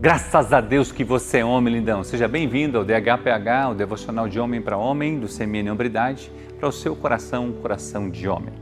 Graças a Deus que você é homem, lindão. Seja bem-vindo ao DHPH, o Devocional de Homem para Homem, do CMN Hombridade, para o seu coração, coração de homem.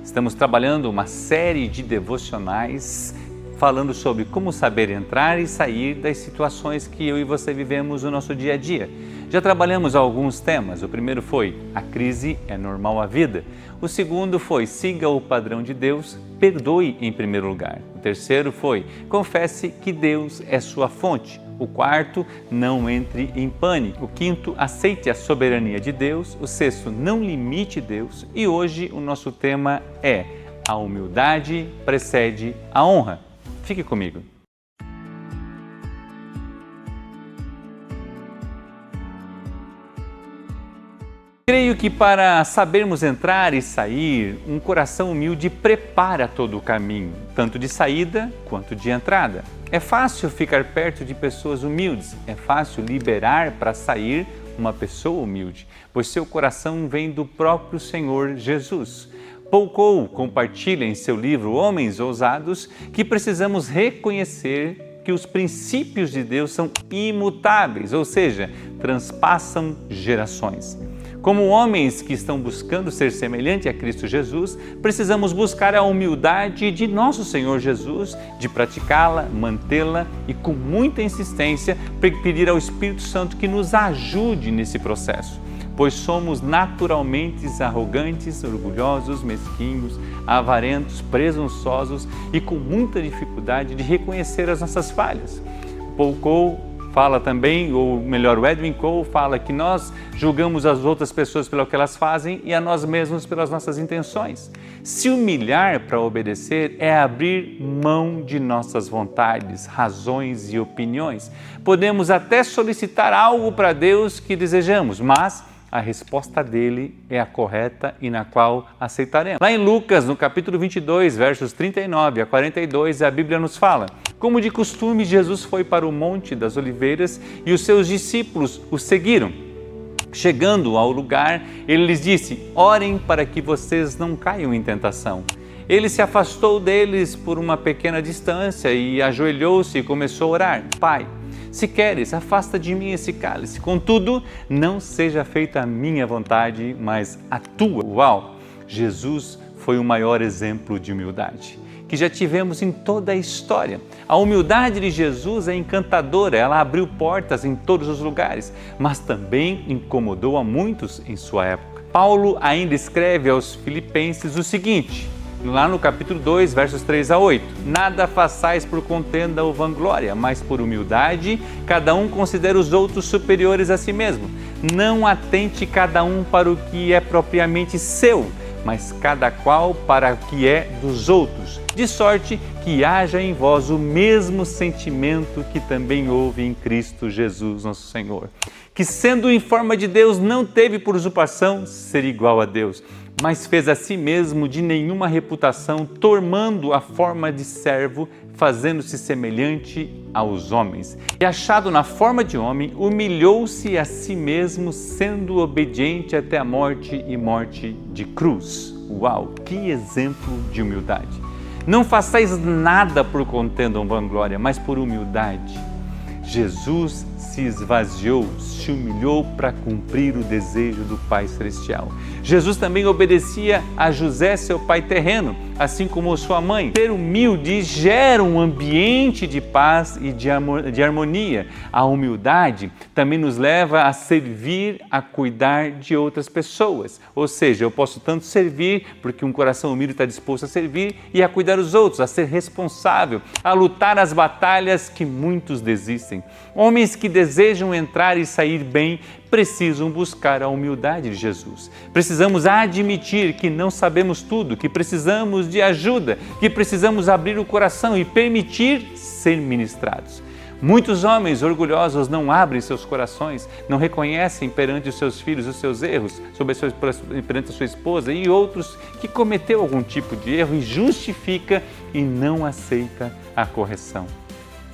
Estamos trabalhando uma série de devocionais falando sobre como saber entrar e sair das situações que eu e você vivemos no nosso dia a dia. Já trabalhamos alguns temas. O primeiro foi: a crise é normal à vida. O segundo foi: siga o padrão de Deus, perdoe em primeiro lugar. O terceiro foi: confesse que Deus é sua fonte. O quarto: não entre em pânico. O quinto: aceite a soberania de Deus. O sexto: não limite Deus. E hoje o nosso tema é: a humildade precede a honra. Fique comigo. Creio que para sabermos entrar e sair, um coração humilde prepara todo o caminho, tanto de saída quanto de entrada. É fácil ficar perto de pessoas humildes, é fácil liberar para sair uma pessoa humilde, pois seu coração vem do próprio Senhor Jesus. Paul Cole compartilha em seu livro Homens Ousados que precisamos reconhecer que os princípios de Deus são imutáveis, ou seja, transpassam gerações. Como homens que estão buscando ser semelhante a Cristo Jesus, precisamos buscar a humildade de nosso Senhor Jesus, de praticá-la, mantê-la e com muita insistência pedir ao Espírito Santo que nos ajude nesse processo, pois somos naturalmente arrogantes, orgulhosos, mesquinhos, avarentos, presunçosos e com muita dificuldade de reconhecer as nossas falhas. Paul Cole fala também, ou melhor, o Edwin Cole fala que nós julgamos as outras pessoas pelo que elas fazem e a nós mesmos pelas nossas intenções. Se humilhar para obedecer é abrir mão de nossas vontades, razões e opiniões. Podemos até solicitar algo para Deus que desejamos, mas a resposta dele é a correta e na qual aceitaremos. Lá em Lucas, no capítulo 22, versos 39 a 42, a Bíblia nos fala: como de costume, Jesus foi para o Monte das Oliveiras e os seus discípulos o seguiram. Chegando ao lugar, ele lhes disse: orem para que vocês não caiam em tentação. Ele se afastou deles por uma pequena distância e ajoelhou-se e começou a orar: Pai, se queres, afasta de mim esse cálice. Contudo, não seja feita a minha vontade, mas a tua. Uau! Jesus foi o maior exemplo de humildade que já tivemos em toda a história. A humildade de Jesus é encantadora, ela abriu portas em todos os lugares, mas também incomodou a muitos em sua época. Paulo ainda escreve aos Filipenses o seguinte, lá no capítulo 2, versos 3 a 8. Nada façais por contenda ou vanglória, mas por humildade, cada um considera os outros superiores a si mesmo. Não atente cada um para o que é propriamente seu, mas cada qual para o que é dos outros, de sorte que haja em vós o mesmo sentimento que também houve em Cristo Jesus, nosso Senhor, que sendo em forma de Deus não teve por usurpação ser igual a Deus, mas fez a si mesmo de nenhuma reputação, tomando a forma de servo, fazendo-se semelhante aos homens. E achado na forma de homem, humilhou-se a si mesmo, sendo obediente até a morte e morte de cruz. Uau, que exemplo de humildade! Não façais nada por contenda ou vanglória, mas por humildade. Jesus se esvaziou, se humilhou para cumprir o desejo do Pai Celestial. Jesus também obedecia a José, seu pai terreno, assim como sua mãe. Ser humilde gera um ambiente de paz e de harmonia. A humildade também nos leva a servir, a cuidar de outras pessoas. Ou seja, eu posso tanto servir, porque um coração humilde está disposto a servir, e a cuidar dos outros, a ser responsável, a lutar as batalhas que muitos desistem. Homens que desejam entrar e sair bem precisam buscar a humildade de Jesus. Precisamos admitir que não sabemos tudo, que precisamos de ajuda, que precisamos abrir o coração e permitir ser ministrados. Muitos homens orgulhosos não abrem seus corações, não reconhecem perante os seus filhos os seus erros, perante a sua esposa, e outros que cometeu algum tipo de erro e justifica e não aceita a correção.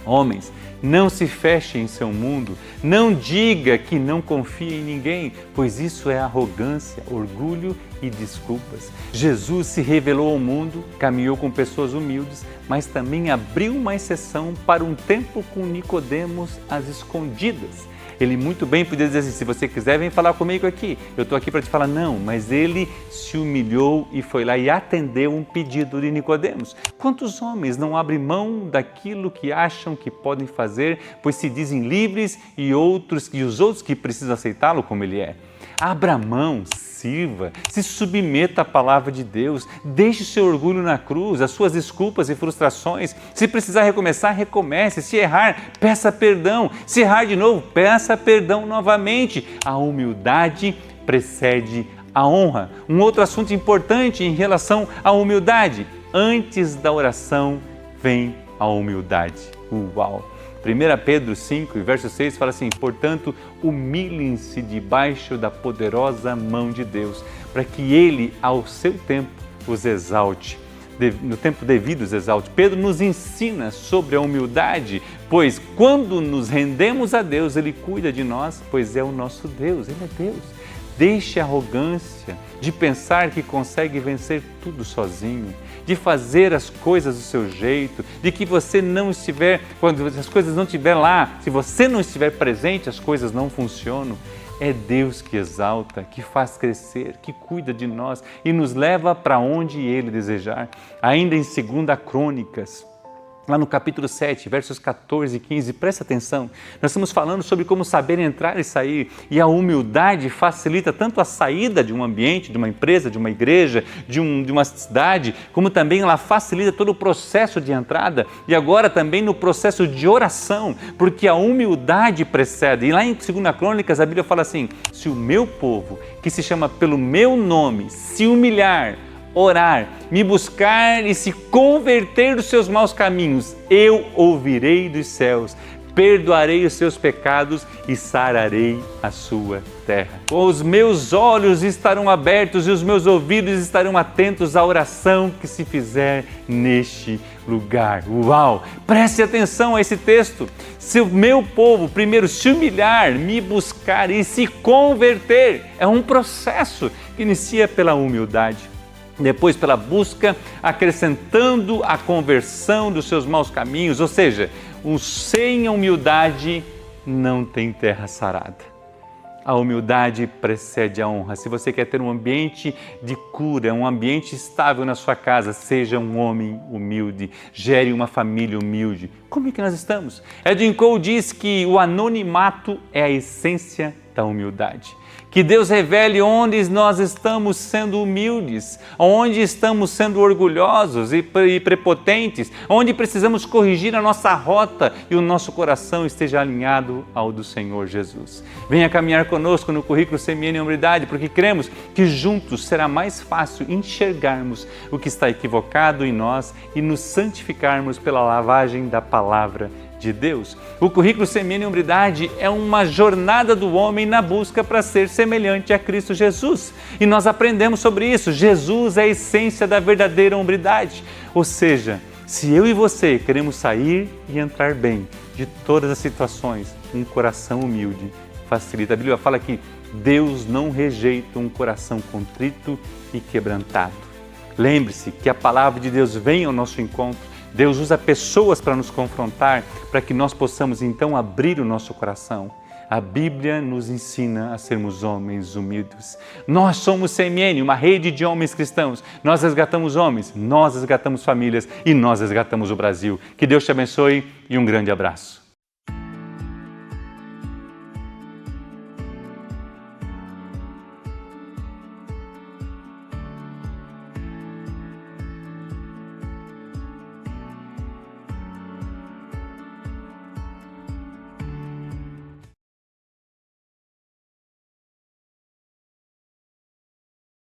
Homens, não se feche em seu mundo, não diga que não confia em ninguém, pois isso é arrogância, orgulho e desculpas. Jesus se revelou ao mundo, caminhou com pessoas humildes, mas também abriu uma exceção para um tempo com Nicodemos às escondidas. Ele muito bem podia dizer assim, se você quiser, vem falar comigo aqui. Eu estou aqui para te falar, não, mas ele se humilhou e foi lá e atendeu um pedido de Nicodemos. Quantos homens não abrem mão daquilo que acham que podem fazer, pois se dizem livres e os outros que precisam aceitá-lo como ele é? Abra mão, sirva, se submeta à palavra de Deus, deixe o seu orgulho na cruz, as suas desculpas e frustrações. Se precisar recomeçar, recomece. Se errar, peça perdão. Se errar de novo, peça perdão novamente. A humildade precede a honra. Um outro assunto importante em relação à humildade: antes da oração vem a humildade. Uau! 1 Pedro 5, verso 6 fala assim, portanto, humilhem-se debaixo da poderosa mão de Deus, para que Ele, ao seu tempo, os exalte. No tempo devido os exalte. Pedro nos ensina sobre a humildade, pois quando nos rendemos a Deus, Ele cuida de nós, pois é o nosso Deus, Ele é Deus. Deixe a arrogância de pensar que consegue vencer tudo sozinho, de fazer as coisas do seu jeito, de que você não estiver, quando as coisas não estiverem lá, se você não estiver presente, as coisas não funcionam. É Deus que exalta, que faz crescer, que cuida de nós e nos leva para onde Ele desejar. Ainda em 2 Crônicas, lá no capítulo 7, versos 14 e 15, presta atenção, nós estamos falando sobre como saber entrar e sair, e a humildade facilita tanto a saída de um ambiente, de uma empresa, de uma igreja, de uma cidade, como também ela facilita todo o processo de entrada, e agora também no processo de oração, porque a humildade precede. E lá em 2 Crônicas a Bíblia fala assim, se o meu povo, que se chama pelo meu nome, se humilhar, orar, me buscar e se converter dos seus maus caminhos, eu ouvirei dos céus, perdoarei os seus pecados e sararei a sua terra. Os meus olhos estarão abertos e os meus ouvidos estarão atentos à oração que se fizer neste lugar. Uau! Preste atenção a esse texto. Se o meu povo primeiro se humilhar, me buscar e se converter, é um processo que inicia pela humildade. Depois pela busca, acrescentando a conversão dos seus maus caminhos, ou seja, sem humildade não tem terra sarada. A humildade precede a honra. Se você quer ter um ambiente de cura, um ambiente estável na sua casa, seja um homem humilde, gere uma família humilde. Como é que nós estamos? Edwin Cole diz que o anonimato é a essência da humildade. Que Deus revele onde nós estamos sendo humildes, onde estamos sendo orgulhosos e prepotentes, onde precisamos corrigir a nossa rota e o nosso coração esteja alinhado ao do Senhor Jesus. Venha caminhar conosco no currículo CMN Hombridade, porque cremos que juntos será mais fácil enxergarmos o que está equivocado em nós e nos santificarmos pela lavagem da palavra de Deus. O currículo CMN Hombridade é uma jornada do homem na busca para ser semelhante a Cristo Jesus. E nós aprendemos sobre isso. Jesus é a essência da verdadeira hombridade. Ou seja, se eu e você queremos sair e entrar bem de todas as situações, um coração humilde facilita. A Bíblia fala que Deus não rejeita um coração contrito e quebrantado. Lembre-se que a palavra de Deus vem ao nosso encontro. Deus usa pessoas para nos confrontar, para que nós possamos então abrir o nosso coração. A Bíblia nos ensina a sermos homens humildes. Nós somos CMN, uma rede de homens cristãos. Nós resgatamos homens, nós resgatamos famílias e nós resgatamos o Brasil. Que Deus te abençoe e um grande abraço.